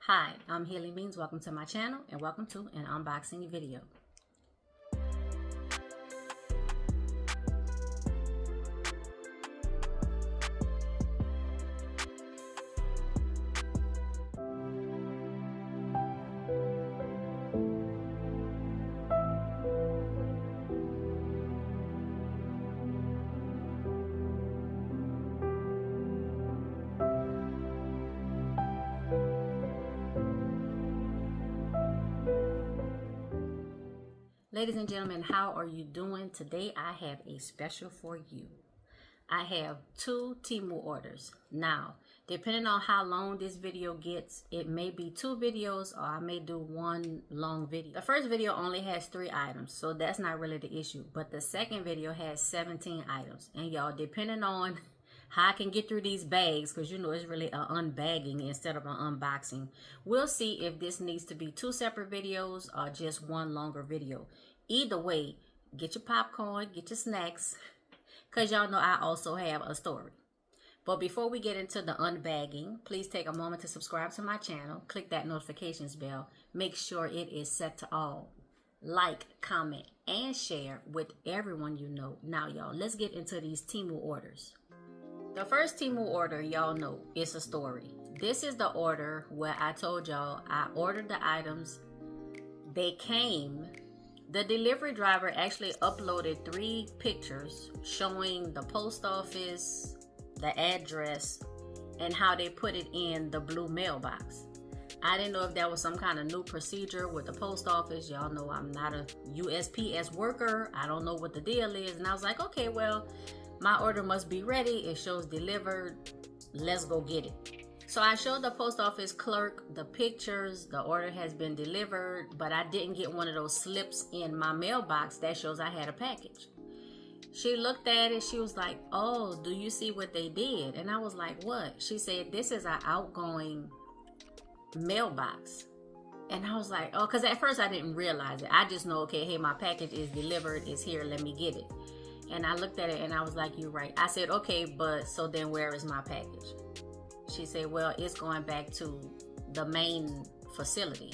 Hi, I'm HEALYMEANS. Welcome to my channel and welcome to an unboxing video. Ladies and gentlemen, how are you doing? Today I have a special for you. I have 2 TEMU orders. Now, depending on how long this video gets, it may be 2 videos or I may do 1 long video. The first video only has 3 items, so that's not really the issue. But the second video has 17 items. And y'all, depending on how I can get through these bags, because you know it's really an unbagging instead of an unboxing, we'll see if this needs to be 2 separate videos or just 1 longer video. Either way, get your popcorn, get your snacks, because y'all know I also have a story. But before we get into the unbagging, please take a moment to subscribe to my channel. Click that notifications bell. Make sure it is set to all. Like, comment, and share with everyone you know. Now, y'all, let's get into these TEMU orders. The first TEMU order, y'all know, it's a story. This is the order where I told y'all I ordered the items. They came. The delivery driver actually uploaded 3 pictures showing the post office, the address, and how they put it in the blue mailbox. I didn't know if that was some kind of new procedure with the post office. Y'all know I'm not a USPS worker. I don't know what the deal is. And I was like, okay, well, my order must be ready. It shows delivered. Let's go get it. So I showed the post office clerk the pictures. The order has been delivered, but I didn't get one of those slips in my mailbox that shows I had a package. She looked at it. She was like, oh, do you see what they did? And I was like, what? She said, this is our outgoing mailbox. And I was like, oh, because at first I didn't realize it. I just know, okay, hey, my package is delivered. It's here. Let me get it. And I looked at it and I was like, you're right. I said, okay, but so then where is my package? She said, well, it's going back to the main facility.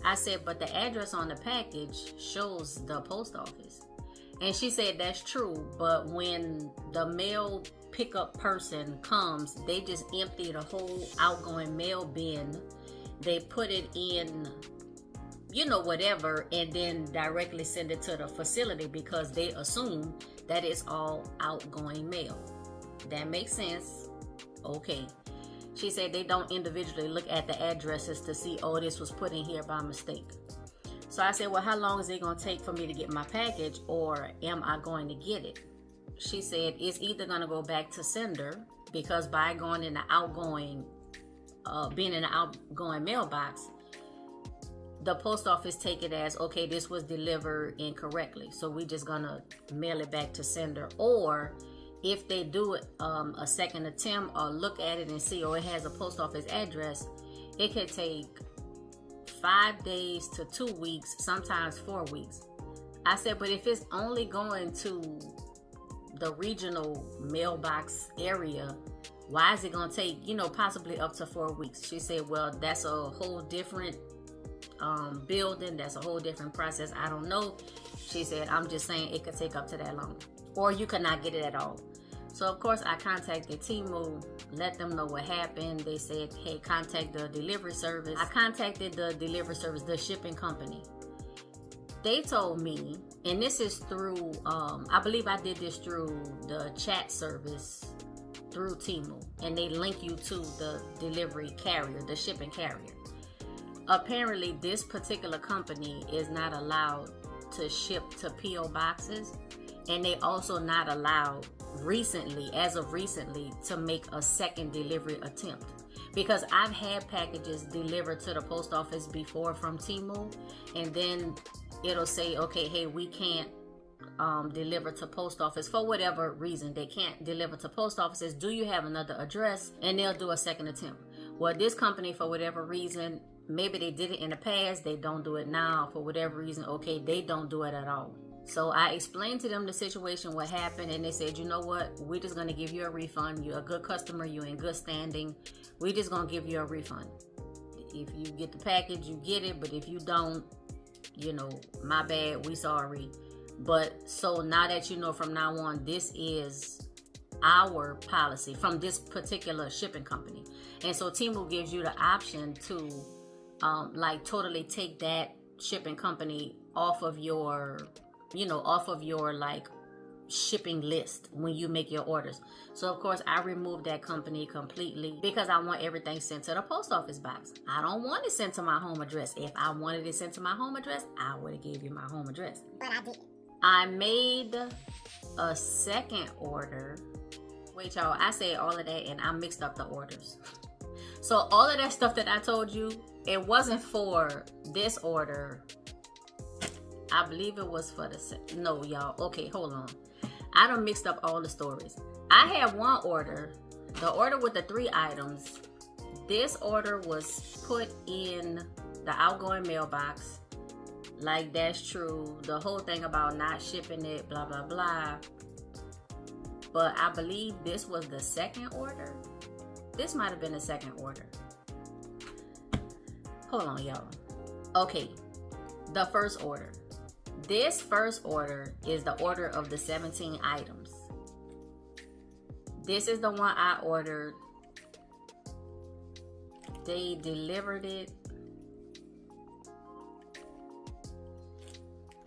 I said, but the address on the package shows the post office. And she said, that's true. But when the mail pickup person comes, they just empty the whole outgoing mail bin. They put it in, you know, whatever, and then directly send it to the facility because they assume that it's all outgoing mail. That makes sense. Okay. She said they don't individually look at the addresses to see, oh, this was put in here by mistake. So I said, well, how long is it going to take for me to get my package, or am I going to get it? She said it's either going to go back to sender, because by going in the outgoing, being in the outgoing mailbox, the post office take it as, okay, this was delivered incorrectly, so we just going to mail it back to sender. Or if they do it a second attempt or look at it and see, oh, it has a post office address, it could take 5 days to 2 weeks, sometimes 4 weeks. I said, but if it's only going to the regional mailbox area, why is it going to take, you know, possibly up to 4 weeks? She said, well, that's a whole different building. That's a whole different process. I don't know. She said, I'm just saying it could take up to that long. Or you could not get it at all. So, of course, I contacted TEMU, let them know what happened. They said, hey, contact the delivery service. I contacted the delivery service, the shipping company. They told me, and this is through, I believe I did this through the chat service through TEMU, and they link you to the delivery carrier, the shipping carrier. Apparently, this particular company is not allowed to ship to P.O. boxes. And they also not allowed recently, as of recently, to make a second delivery attempt. Because I've had packages delivered to the post office before from TEMU, and then it'll say, okay, hey, we can't deliver to post office for whatever reason. They can't deliver to post offices. Do you have another address? And they'll do a second attempt. Well, this company, for whatever reason, maybe they did it in the past, they don't do it now. For whatever reason, okay, they don't do it at all. So I explained to them the situation, what happened, and they said, you know what, we're just going to give you a refund. You're a good customer. You're in good standing. We're just going to give you a refund. If you get the package, you get it. But if you don't, you know, my bad, we sorry. But so now that you know, from now on, this is our policy from this particular shipping company. And so TEMU gives you the option to like totally take that shipping company off of your, you know, off of your like shipping list when you make your orders. So of course I removed that company completely because I want everything sent to the post office box. I don't want it sent to my home address. If I wanted it sent to my home address, I would have gave you my home address. But I didn't. I made a second order. Wait, y'all, I said all of that and I mixed up the orders. So all of that stuff that I told you, it wasn't for this order. I believe it was for the, no, y'all. Okay, hold on. I done mixed up all the stories. I had one order, the order with the 3 items. This order was put in the outgoing mailbox. Like, that's true. The whole thing about not shipping it, blah, blah, blah. But I believe this was the second order. This might have been the second order. Hold on, y'all. Okay, the first order. This first order is the order of the 17 items. This is the one I ordered. They delivered it.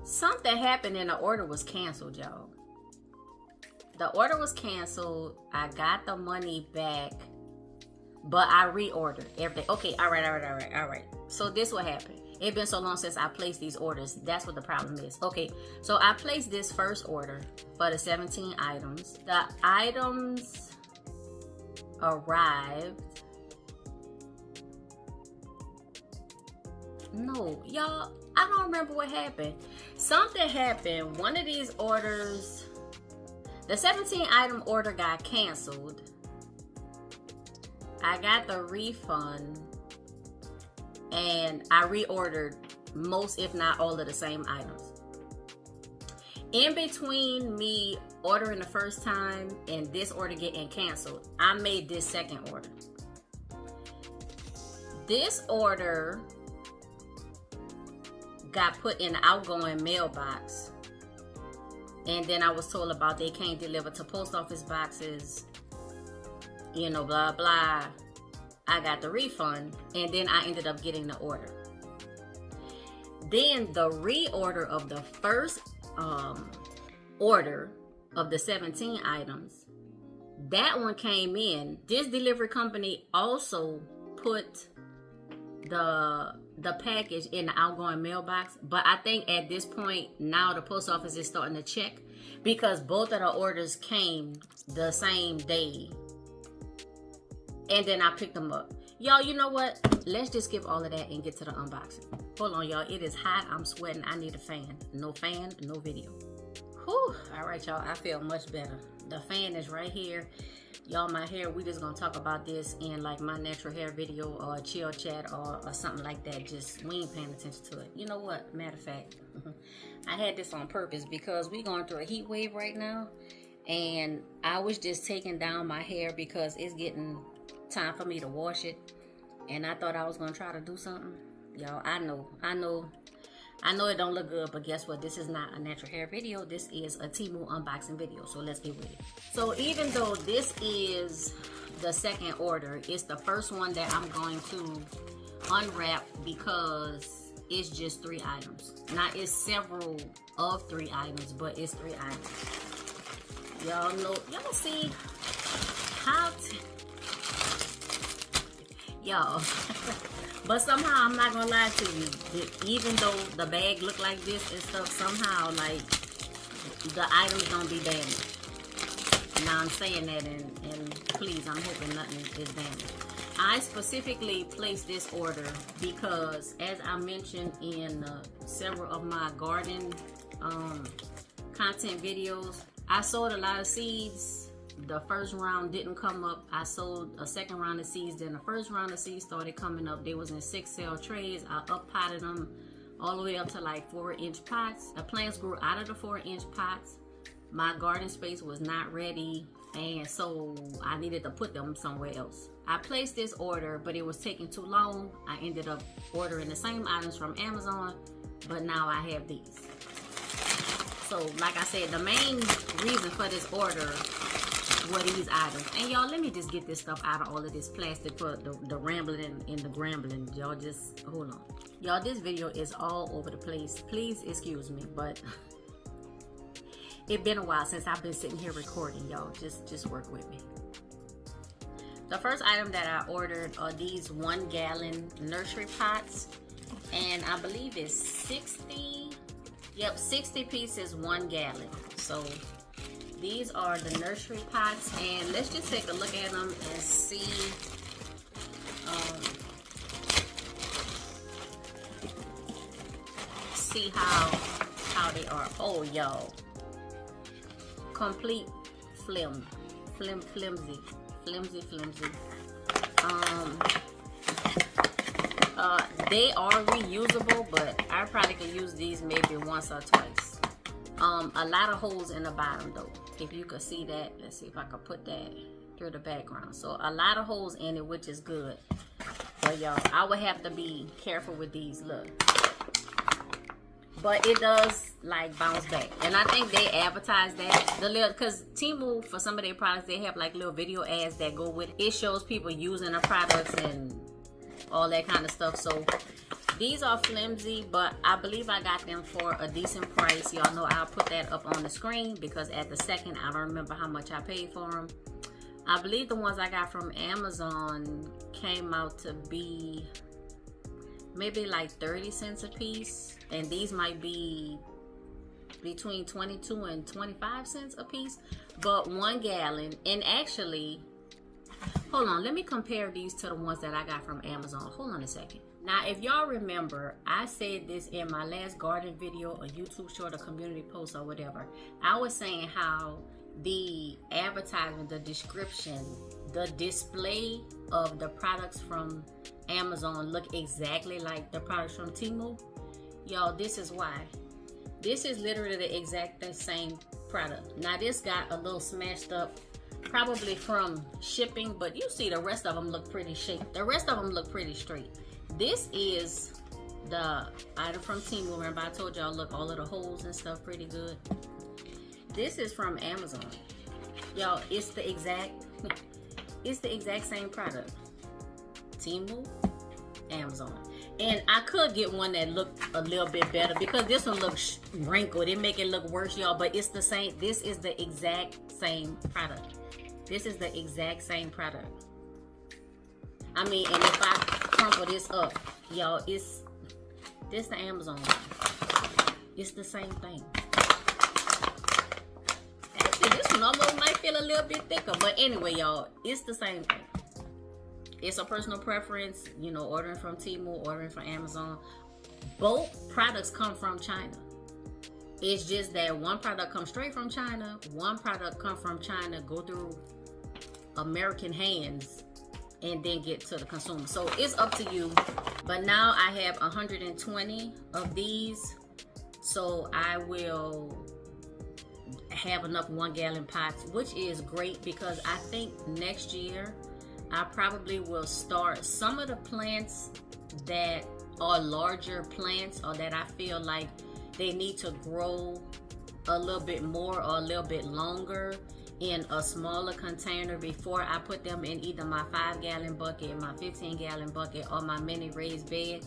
Something happened and the order was canceled, y'all. The order was canceled. I got the money back, but I reordered everything. Okay, all right. So this what happened. It's been so long since I placed these orders. That's what the problem is. Okay, so I placed this first order for the 17 items. The items arrived. No, y'all, I don't remember what happened. Something happened. One of these orders, the 17 item order got canceled. I got the refund and I reordered most, if not all, of the same items. In between me ordering the first time and this order getting canceled, I made this second order. This order got put in the outgoing mailbox, and then I was told about they can't deliver to post office boxes, you know, blah blah. I got the refund, and then I ended up getting the order. Then the reorder of the first order of the 17 items, that one came in. This delivery company also put the package in the outgoing mailbox, but I think at this point now the post office is starting to check because both of the orders came the same day. And then I picked them up. Y'all, you know what? Let's just skip all of that and get to the unboxing. Hold on, y'all. It is hot. I'm sweating. I need a fan. No fan, no video. Whew. All right, y'all. I feel much better. The fan is right here. Y'all, my hair, we just gonna talk about this in like my natural hair video or a chill chat or something like that. Just, we ain't paying attention to it. You know what? Matter of fact, I had this on purpose because we going through a heat wave right now. And I was just taking down my hair because it's getting time for me to wash it, and I thought I was gonna try to do something. Y'all, I know it don't look good, but guess what? This is not a natural hair video. This is a TEMU unboxing video, so let's get with it. So even though this is the second order, it's the first one that I'm going to unwrap because it's just 3 items. Now it's several of 3 items, but it's 3 items. Y'all know, y'all see how y'all, but somehow I'm not gonna lie to you, even though the bag look like this and stuff, somehow like the items don't be damaged. Now I'm saying that and please, I'm hoping nothing is damaged. I specifically placed this order because, as I mentioned in several of my garden content videos, I sold a lot of seeds. The first round didn't come up. I sold a second round of seeds. Then the first round of seeds started coming up. They was in 6-cell trays. I up potted them all the way up to like 4-inch pots. The plants grew out of the 4-inch pots. My garden space was not ready, and so I needed to put them somewhere else. I placed this order, but it was taking too long. I ended up ordering the same items from Amazon, but now I have these. So like I said, the main reason for this order were these items. And y'all, let me just get this stuff out of all of this plastic for the rambling and the grambling. Y'all just hold on. Y'all, this video is all over the place. Please excuse me, but it's been a while since I've been sitting here recording, y'all. Just work with me. The first item that I ordered are these 1 gallon nursery pots, and I believe it's 60. Yep, 60 pieces, 1 gallon. So these are the nursery pots, and let's just take a look at them and see. See how they are. Oh, y'all, complete flimsy. They are reusable, but I probably could use these maybe once or twice. A lot of holes in the bottom though, if you could see that. Let's see if I could put that through the background. So a lot of holes in it, which is good. But y'all, I would have to be careful with these. Look, but it does like bounce back, and I think they advertise that the little, because TEMU, for some of their products, they have like little video ads that go with it. It shows people using the products and all that kind of stuff. So these are flimsy, but I believe I got them for a decent price. Y'all know I'll put that up on the screen, because at the second I don't remember how much I paid for them. I believe the ones I got from Amazon came out to be maybe like 30 cents a piece, and these might be between 22 and 25 cents a piece. But 1 gallon, and actually, hold on, let me compare these to the ones that I got from Amazon. Hold on a second. Now, if y'all remember, I said this in my last garden video, a YouTube short, a community post, or whatever. I was saying how the advertisement, the description, the display of the products from Amazon look exactly like the products from TEMU. Y'all, this is why. This is literally the exact same product. Now, this got a little smashed up, probably from shipping, but you see the rest of them look pretty shaped. The rest of them look pretty straight. This is the item from TEMU. Remember I told y'all, look, all of the holes and stuff pretty good. This is from Amazon. Y'all, it's the exact same product. TEMU, Amazon. And I could get one that looked a little bit better, because this one looks wrinkled. It make it look worse, y'all, but it's the same. This is the exact same product. This is the exact same product. I mean, and if I crumple this up, y'all, this the Amazon. It's the same thing. Actually, this one almost might feel a little bit thicker, but anyway, y'all, it's the same thing. It's a personal preference, you know, ordering from TEMU, ordering from Amazon. Both products come from China. It's just that one product comes straight from China, one product comes from China, go through American hands, and then get to the consumer. So it's up to you. But now I have 120 of these, so I will have enough 1 gallon pots, which is great, because I think next year I probably will start some of the plants that are larger plants, or that I feel like they need to grow a little bit more or a little bit longer in a smaller container before I put them in either my 5 gallon bucket, my 15 gallon bucket, or my mini raised bed.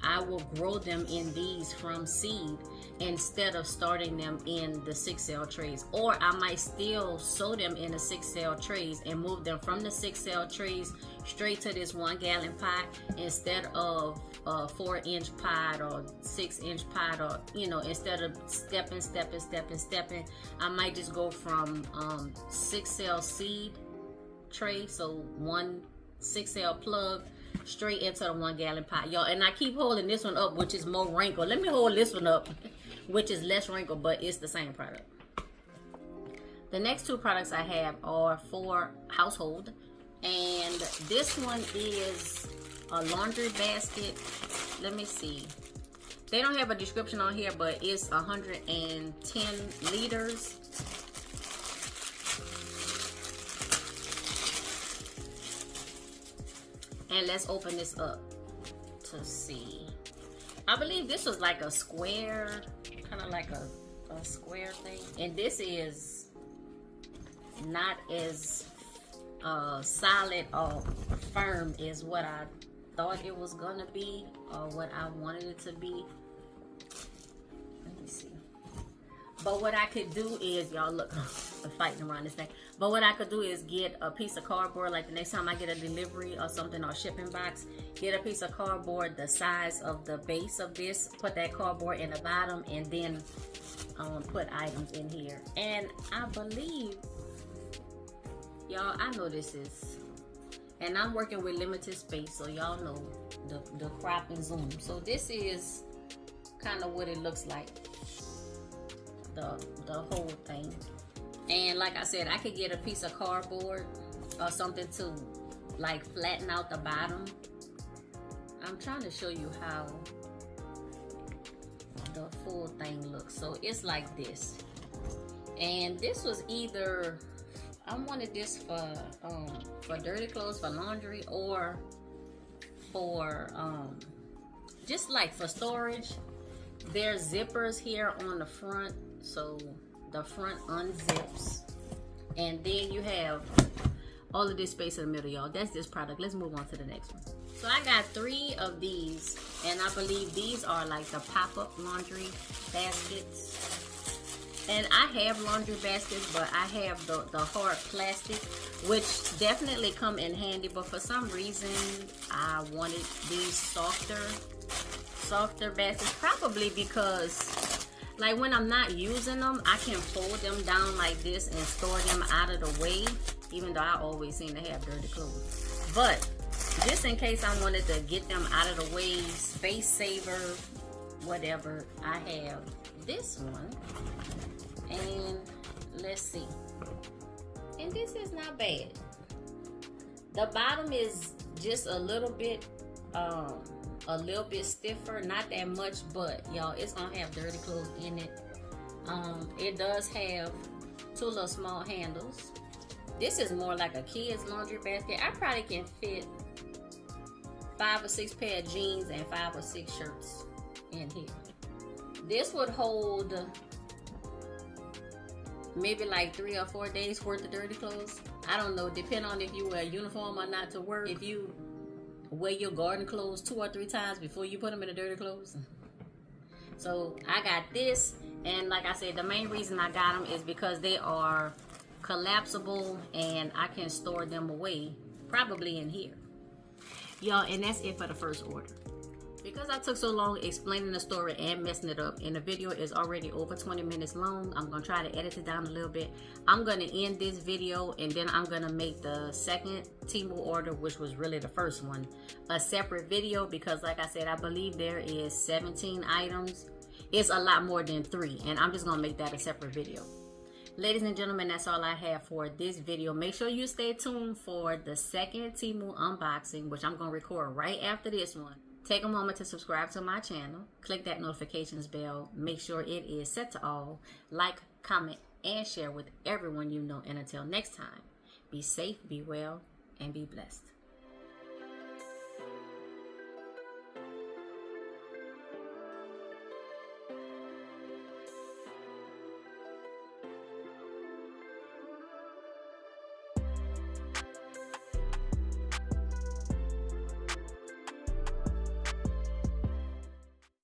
I will grow them in these from seed instead of starting them in the 6 cell trays. Or I might still sow them in the 6 cell trays and move them from the 6 cell trays straight to this 1 gallon pot, instead of a 4-inch pot or 6-inch pot, or, you know, instead of stepping, I might just go from 6 cell seed tray, so 1 6 cell plug, straight into the 1 gallon pot, y'all. And I keep holding this one up, which is more wrinkled. Let me hold this one up, which is less wrinkled, but it's the same product. The next 2 products I have are for household, and this one is a laundry basket. Let me see. They don't have a description on here, but it's 110 liters. And let's open this up to see. I believe this was like a square, kind of like a square thing. And this is not as solid or firm as what I thought it was gonna be, or what I wanted it to be. Let me see. But what I could do is, y'all look, I'm fighting around this thing. But what I could do is get a piece of cardboard, like the next time I get a delivery or something, or shipping box, get a piece of cardboard the size of the base of this, put that cardboard in the bottom, and then put items in here. And I believe, y'all, I know this is, and I'm working with limited space, so y'all know the crop and zoom. So this is kind of what it looks like, the whole thing. And like I said, I could get a piece of cardboard or something to like flatten out the bottom. I'm trying to show you how the full thing looks. So it's like this, and this was either, I wanted this for dirty clothes, for laundry, or for just like for storage. There's zippers here on the front, so the front unzips, and then you have all of this space in the middle, y'all. That's this product. Let's move on to the next one. So I got 3 of these, and I believe these are like the pop-up laundry baskets. And I have laundry baskets, but I have the hard plastic, which definitely come in handy. But for some reason, I wanted these softer baskets, probably because like when I'm not using them, I can fold them down like this and store them out of the way, even though I always seem to have dirty clothes. But just in case I wanted to get them out of the way, space saver, whatever, I have this one. And let's see, and this is not bad. The bottom is just a little bit stiffer, not that much, but y'all, it's gonna have dirty clothes in it. It does have 2 little small handles. This is more like a kid's laundry basket. I probably can fit 5 or 6 pair of jeans and 5 or 6 shirts in here. This would hold maybe like 3 or 4 days worth of dirty clothes. I don't know, depending on if you wear a uniform or not to work. If you wear your garden clothes 2 or 3 times before you put them in the dirty clothes. So I got this, and like I said, the main reason I got them is because they are collapsible and I can store them away, probably in here. Y'all, and that's it for the first order. Because I took so long explaining the story and messing it up, and the video is already over 20 minutes long, I'm going to try to edit it down a little bit. I'm going to end this video, and then I'm going to make the second TEMU order, which was really the first one, a separate video, because like I said, I believe there is 17 items. It's a lot more than 3, and I'm just going to make that a separate video. Ladies and gentlemen, that's all I have for this video. Make sure you stay tuned for the second TEMU unboxing, which I'm going to record right after this one. Take a moment to subscribe to my channel. Click that notifications bell. Make sure it is set to all. Like, comment, and share with everyone you know. And until next time, be safe, be well, and be blessed.